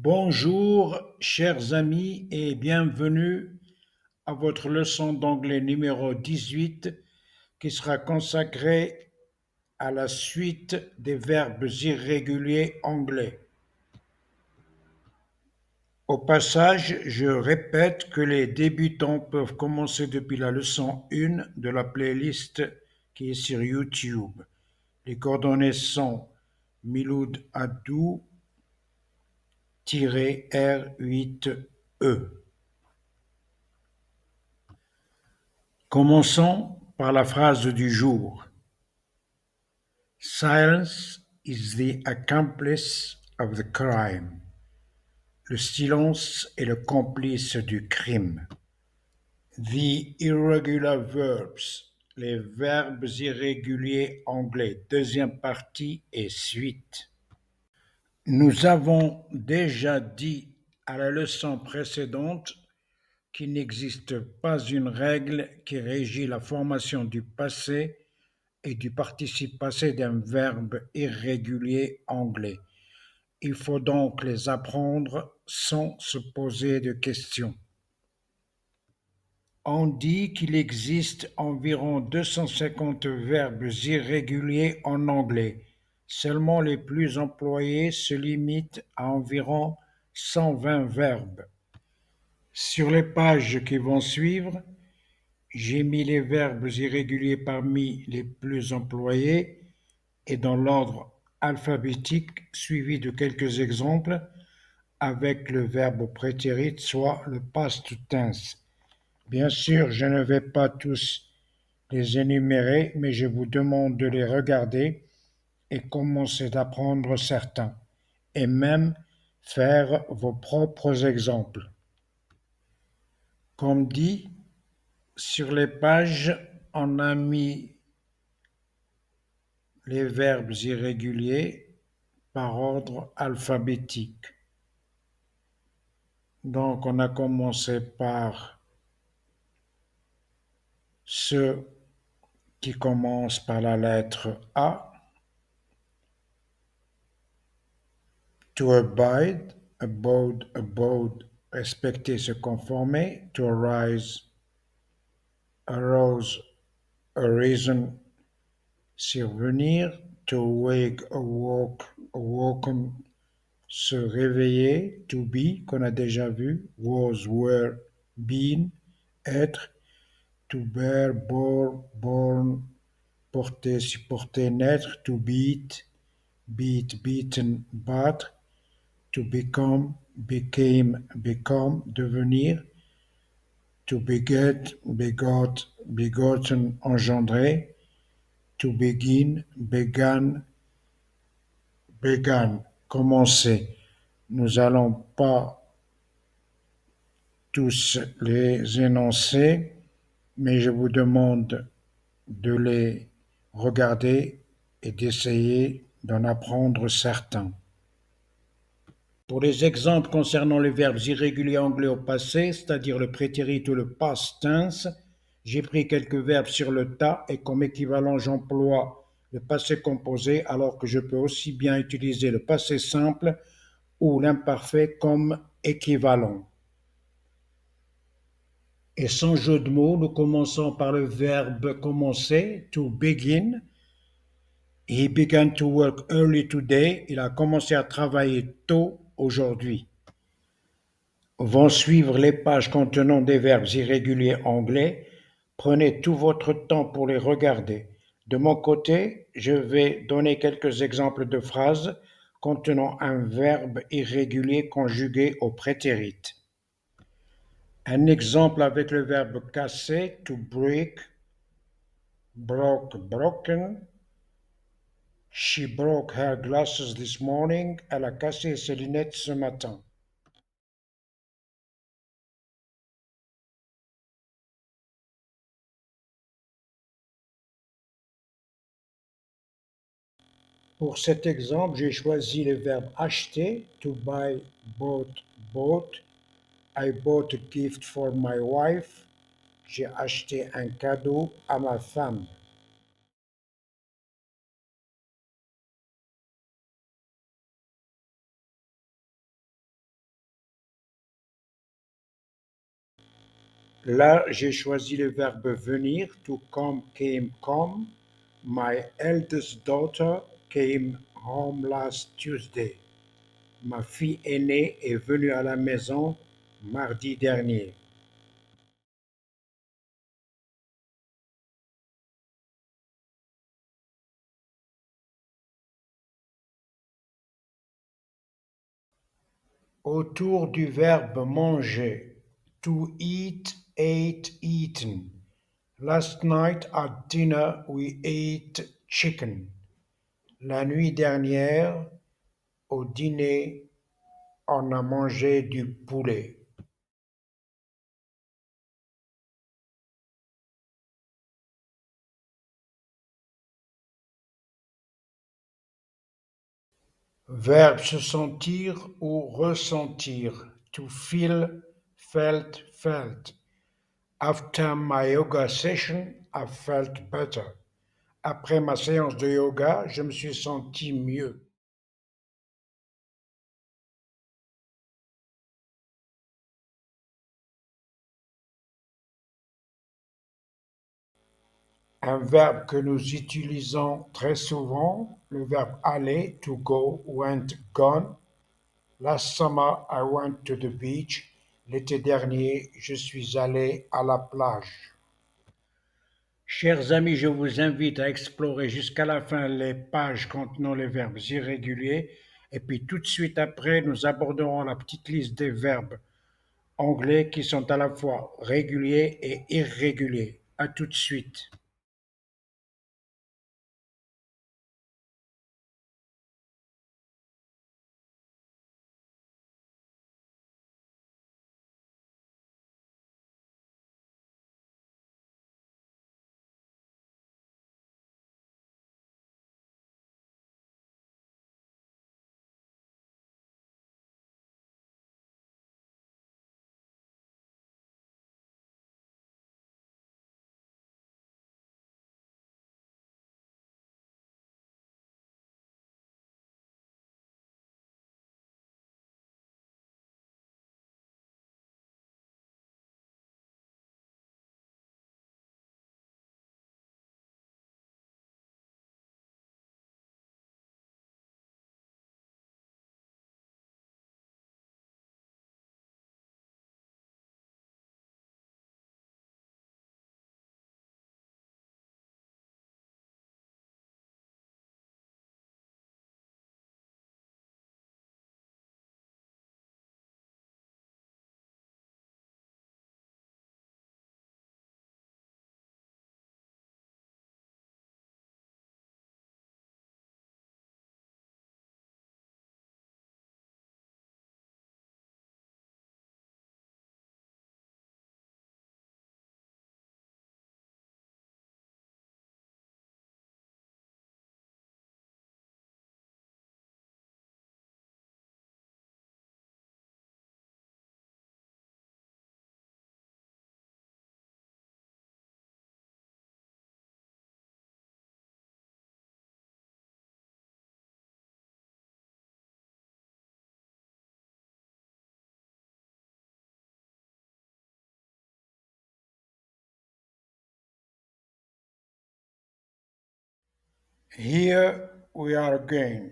Bonjour, chers amis, et bienvenue à votre leçon d'anglais numéro 18 qui sera consacrée à la suite des verbes irréguliers anglais. Au passage, je répète que les débutants peuvent commencer depuis la leçon 1 de la playlist qui est sur YouTube. Les coordonnées sont Miloud Adou R8E. Commençons par la phrase du jour. Silence is the accomplice of the crime. Le silence est le complice du crime. The irregular verbs, les verbes irréguliers anglais, deuxième partie et suite. Nous avons déjà dit à la leçon précédente qu'il n'existe pas une règle qui régit la formation du passé et du participe passé d'un verbe irrégulier anglais. Il faut donc les apprendre sans se poser de questions. On dit qu'il existe environ 250 verbes irréguliers en anglais. Seulement les plus employés se limitent à environ 120 verbes. Sur les pages qui vont suivre, j'ai mis les verbes irréguliers parmi les plus employés et dans l'ordre alphabétique, suivi de quelques exemples avec le verbe prétérit, soit le past tense. Bien sûr, je ne vais pas tous les énumérer, mais je vous demande de les regarder et commencer d'apprendre certains, et même faire vos propres exemples. Comme dit, sur les pages, on a mis les verbes irréguliers par ordre alphabétique. Donc, on a commencé par ceux qui commencent par la lettre A. To abide, abode, respecter, se conformer. To arise, arose, arisen, survenir. To wake, awoke, awoken, se réveiller. To be, qu'on a déjà vu. Was, were, been, être. To bear, bore, born, porter, supporter, naître. To beat, beaten, battre. To become, became, become, devenir. To beget, begot, begotten, engendré. To begin, began, commencer. Nous n'allons pas tous les énoncer, mais je vous demande de les regarder et d'essayer d'en apprendre certains. Pour les exemples concernant les verbes irréguliers anglais au passé, c'est-à-dire le prétérit ou le past tense, j'ai pris quelques verbes sur le tas et comme équivalent j'emploie le passé composé alors que je peux aussi bien utiliser le passé simple ou l'imparfait comme équivalent. Et sans jeu de mots, nous commençons par le verbe commencer, to begin. He began to work early today. Il a commencé à travailler tôt aujourd'hui. Vont suivre les pages contenant des verbes irréguliers anglais. Prenez tout votre temps pour les regarder. De mon côté, je vais donner quelques exemples de phrases contenant un verbe irrégulier conjugué au prétérit. Un exemple avec le verbe casser, to break, broke, broken. She broke her glasses this morning. Elle a cassé ses lunettes ce matin. Pour cet exemple, j'ai choisi le verbe acheter, to buy, bought. I bought a gift for my wife. J'ai acheté un cadeau à ma femme. Là, j'ai choisi le verbe venir. To come, came, come. My eldest daughter came home last Tuesday. Ma fille aînée est venue à la maison mardi dernier. Autour du verbe manger. To eat, ate, eaten. Last night at dinner we ate chicken. La nuit dernière, au dîner, on a mangé du poulet. Verbe se sentir ou ressentir. To feel, felt, felt. After my yoga session, I felt better. Après ma séance de yoga, je me suis senti mieux. Un verbe que nous utilisons très souvent, le verbe aller, to go, went, gone. Last summer, I went to the beach. L'été dernier, je suis allé à la plage. Chers amis, je vous invite à explorer jusqu'à la fin les pages contenant les verbes irréguliers et puis tout de suite après, nous aborderons la petite liste des verbes anglais qui sont à la fois réguliers et irréguliers. À tout de suite. Here we are again.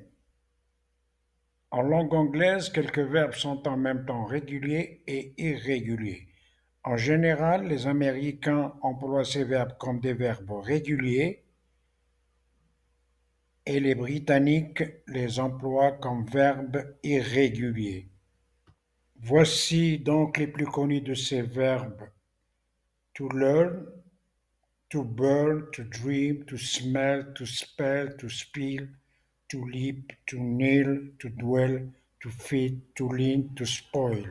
En langue anglaise, quelques verbes sont en même temps réguliers et irréguliers. En général, les Américains emploient ces verbes comme des verbes réguliers et les Britanniques les emploient comme verbes irréguliers. Voici donc les plus connus de ces verbes. To learn, to burn, to dream, to smell, to spell, to spill, to leap, to kneel, to dwell, to feed, to lean, to spoil.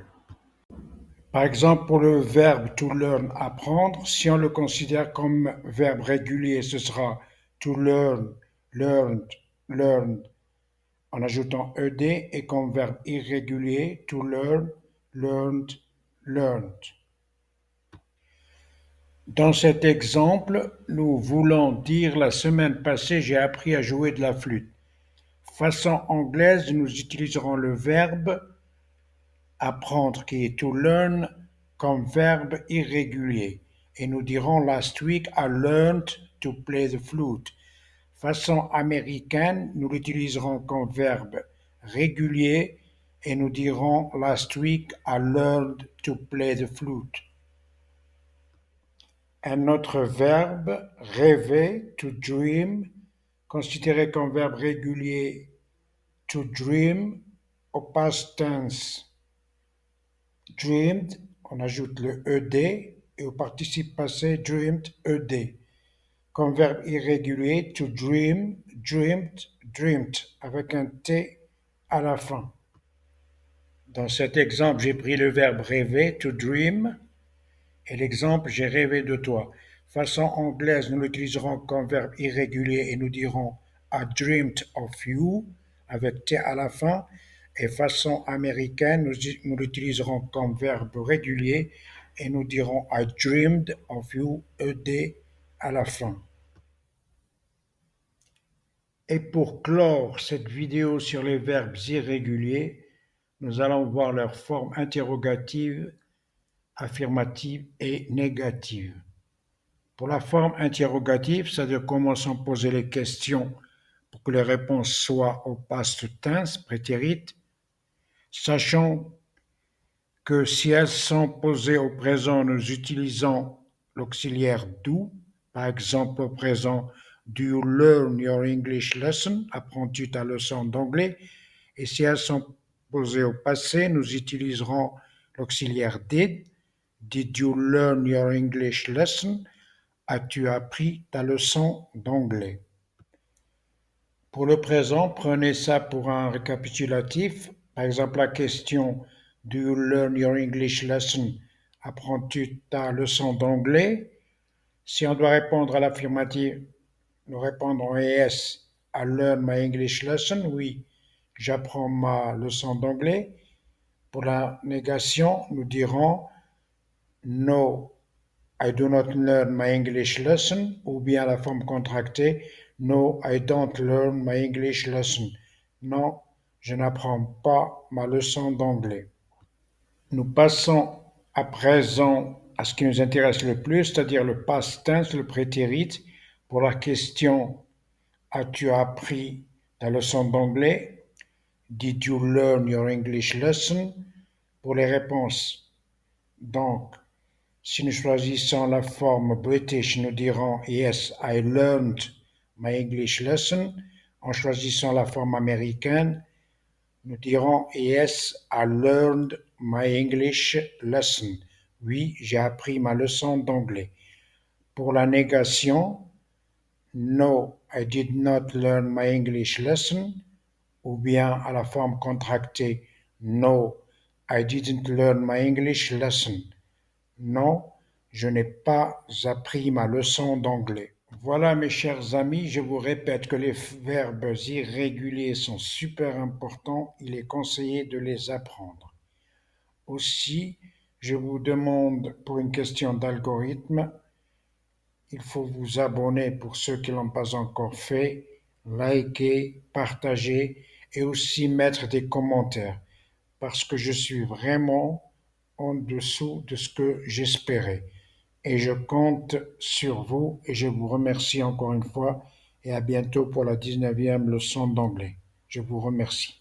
Par exemple, pour le verbe to learn, apprendre, si on le considère comme verbe régulier, ce sera to learn, learned, learned, en ajoutant ed, et comme verbe irrégulier, to learn, learned, learned. Dans cet exemple, nous voulons dire la semaine passée, j'ai appris à jouer de la flûte. Façon anglaise, nous utiliserons le verbe apprendre qui est to learn comme verbe irrégulier et nous dirons Last week I learned to play the flute. Façon américaine, nous l'utiliserons comme verbe régulier et nous dirons Last week I learned to play the flute. Un autre verbe, rêver, to dream, considéré comme verbe régulier, to dream, au past tense, dreamed, on ajoute le ed, et au participe passé, dreamed, ed. Comme verbe irrégulier, to dream, dreamed, dreamed, avec un T à la fin. Dans cet exemple, j'ai pris le verbe rêver, to dream, et l'exemple, j'ai rêvé de toi. Façon anglaise, nous l'utiliserons comme verbe irrégulier et nous dirons I dreamed of you, avec T à la fin. Et façon américaine, nous l'utiliserons comme verbe régulier et nous dirons I dreamed of you, ed à la fin. Et pour clore cette vidéo sur les verbes irréguliers, nous allons voir leurs formes interrogatives, affirmatives et négatives. Pour la forme interrogative, c'est-à-dire comment sont posées les questions pour que les réponses soient au past tense, prétérit, sachant que si elles sont posées au présent, nous utilisons l'auxiliaire do. Par exemple, au présent, do you learn your English lesson? Apprends-tu ta leçon d'anglais? Et si elles sont posées au passé, nous utiliserons l'auxiliaire did. Did you learn your English lesson? As-tu appris ta leçon d'anglais? Pour le présent, prenez ça pour un récapitulatif. Par exemple, la question Do you learn your English lesson? Apprends-tu ta leçon d'anglais? Si on doit répondre à l'affirmative, nous répondrons yes. I learn my English lesson. Oui, j'apprends ma leçon d'anglais. Pour la négation, nous dirons no, I do not learn my English lesson, ou bien la forme contractée No, I don't learn my English lesson. Non, je n'apprends pas ma leçon d'anglais. Nous passons à présent à ce qui nous intéresse le plus, c'est-à-dire le past tense, le prétérit. Pour la question As-tu appris ta leçon d'anglais? Did you learn your English lesson? Pour les réponses, donc, si nous choisissons la forme British, nous dirons Yes, I learned my English lesson. En choisissant la forme américaine, nous dirons Yes, I learned my English lesson. Oui, j'ai appris ma leçon d'anglais. Pour la négation, No, I did not learn my English lesson. Ou bien à la forme contractée No, I didn't learn my English lesson. Non, je n'ai pas appris ma leçon d'anglais. Voilà mes chers amis, je vous répète que les verbes irréguliers sont super importants, il est conseillé de les apprendre. Aussi, je vous demande pour une question d'algorithme, il faut vous abonner pour ceux qui ne l'ont pas encore fait, liker, partager et aussi mettre des commentaires parce que je suis vraiment en dessous de ce que j'espérais. Et je compte sur vous et je vous remercie encore une fois et à bientôt pour la 19e leçon d'anglais. Je vous remercie.